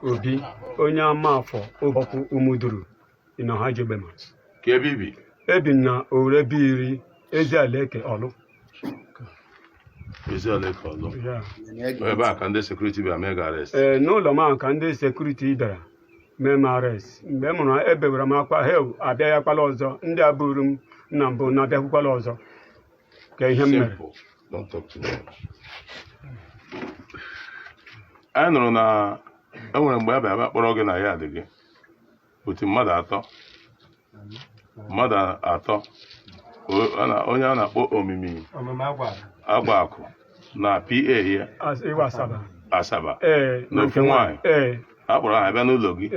Obi, onye amafọ Obokwu Umuduru in Ohajebema. KBB. Ebina Orebiri, Ezialeke Olu. Ezialeke Olu. Yeah. Where back and the security be mega arrest. No lama can the security there. Memares. Memona Eberamaqua Hill, Abia Palozo, Nda Burum, Nambo, Nabia Palozo. Simple. Don't talk too much. I know na enwere mgbe ebe aba kpọrọ gị na ya dị gị otu mmadụ atọ onye a na-akpọ omimi agba akụ na PA ya Asaba na ofu nwaanyị a kpọrọ ha bịa n'ụlọ gị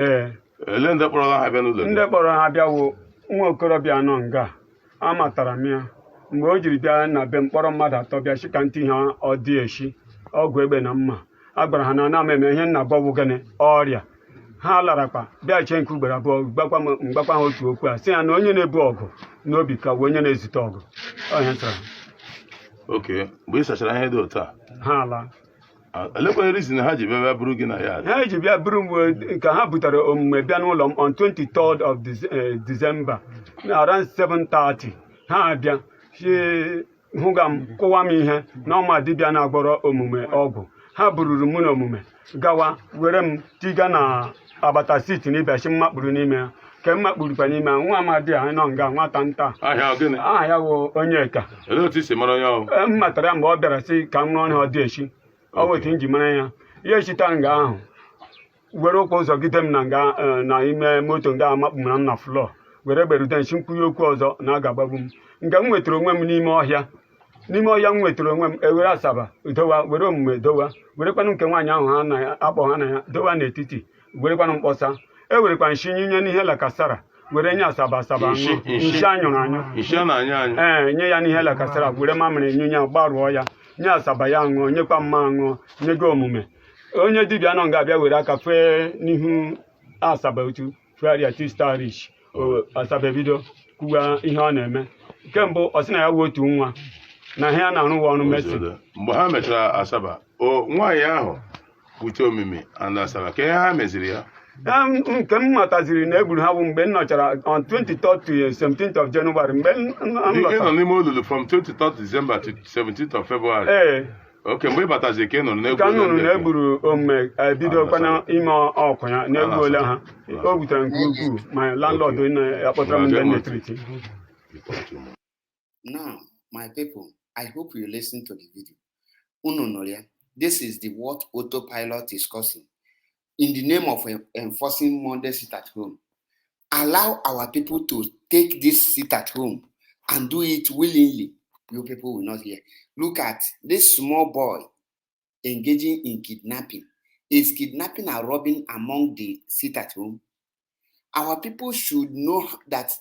ele ndị kpọrọ ha bịa n'ụlọ gị ndị kpọrọ ha bịawo nwa okorobịa nọ nga amatara m ya mgbe o jiri bịa na be mkpọrọ mmadụ atọ bịa chika ntị ha ọ dị echi ọgwụ egbe na mma a gwara ha na ana m eme ihe nna bọbụ gịnị ọrịa ha larakpa bịa chee nke ugboro abụọ mgbakwa ha otu okwu a sị ya na onye na-ebu ọgụ n'obi ka onye na-ezute ọgụ ọhịa tara oke mgbe ị sachara ihe dị otu a ha ala elekwana reason ha ji bịa bụrụ gị na ya ha ji bịa bụrụ mgbe ka ha butere omume bịa n'ụlọ m on 23rd of December around 7:30 ha abịa hụga m kụwa m ihe na ọma dibịa na-agbọrọ omume ọgwụ ha bururu mụ na omume gawa were m tiga na agbata siti n'ịbịachi mmakpuru n'ime ya ke mmakpurukwa n'ime ya nwa amadi a nọ nga nwata nta aha ya wụ Onyeka m matara ya mgbe ọ bịara sị ka m rụọ ọrụ ọ dị echi ọ wetu m ji mara ya ya echita nga ahụ were ụkwụ ụzọ gide m na nga na ime moto nga amakpumara m na flọọ were gberute nchi nkwụnye okwu ọzọ na aga-agbagbu m nga m nwetara onwe m n'ime ọhịa m nwetara onwe m ewere Asaba dowa were omume dowa werekwanụ nke nwaanyị ahụ ha na ya akpọ ha na ya dowa n'etiti werekwanụ mkpọsa ewerekwa nshi nyinye n'ihe lakasara were nye Asaba ṅụọ nshi anyụrụ anyụ nye ya n'ihe lakasara were mamịrị nyinye gbarụọ ya nye Asaba ya ṅụọ nyekwa mma ṅụọ nye gị omume onye dibịa nọ nga-abịa were aka fee n'ihu Asaba otu fegharịa tistarish Asaba ebido kwuwa ihe ọ na-eme nke mbụ ọ sị na ya wụ otu nwa na ihe a na-arụwa ọrụ mesin mgbe ha mechara Asaba nwaanyị ahụ bute omimi and Asaba ka ihe ha meziri ya nke m mataziri na egburu ha bụ mgbe m nọchara on 23rd to 17th of January mgbe ị nọ n'ime olulu from 23rd December to 17th of February oke mgbe ị bataziri ka ị nụrụ ka m nụrụ na egburu omume ebidokwana ime ọkụ ya na-egbuola ha o butere nke ukwuu ma landlord na-akpọtara m ndị netriti. Now, my people, I hope you listen to the video. Unonoria, this is the what autopilot is causing. In the name of enforcing Monday sit at home, allow our people to take this sit at home and do it willingly. You people will not hear. Look at this small boy engaging in kidnapping. Is kidnapping and robbing among the sit at home? Our people should know that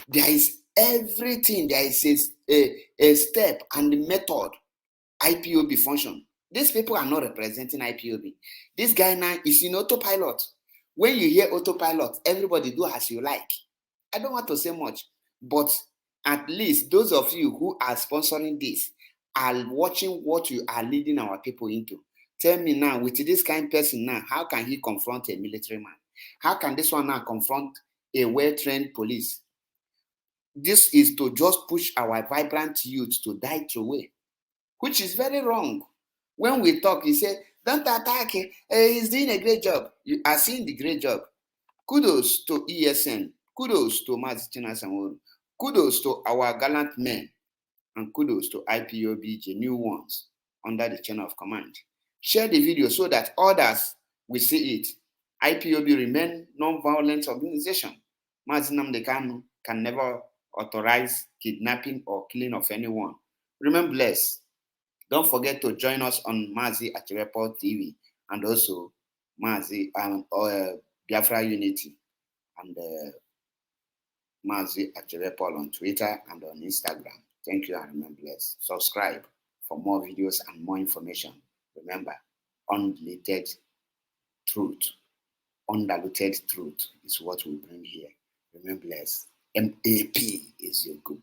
there is everything, there is a step and the method IPOB function. These people are not representing IPOB. This guy now is in autopilot. When you hear autopilot, everybody do as you like. I don't want to say much, but at least those of you who are sponsoring this are watching what you are leading our people into. Tell me now, with this kind of person now, how can he confront a military man? How can this one now confront a well-trained police? This is to just push our vibrant youth to die away, which is very wrong. When we talk, he said, don't attack him. He's doing a great job. You are seeing the great job. Kudos to ESN. Kudos to Mazitina Samoro. Kudos to our gallant men. And kudos to IPOB, the new ones, under the chain of command. Share the video so that others will see it. IPOB remain non-violent organization. Mazinam Dekanu can never authorize kidnapping or killing of anyone. Remain blessed. Don't forget to join us on Mazi Achirepo TV and also Mazi Biafra Unity and Mazi Achirepo on Twitter and on Instagram. Thank you and remain blessed. Subscribe for more videos and more information. Remember, undiluted truth is what we bring here. Remain blessed. MAP is your good.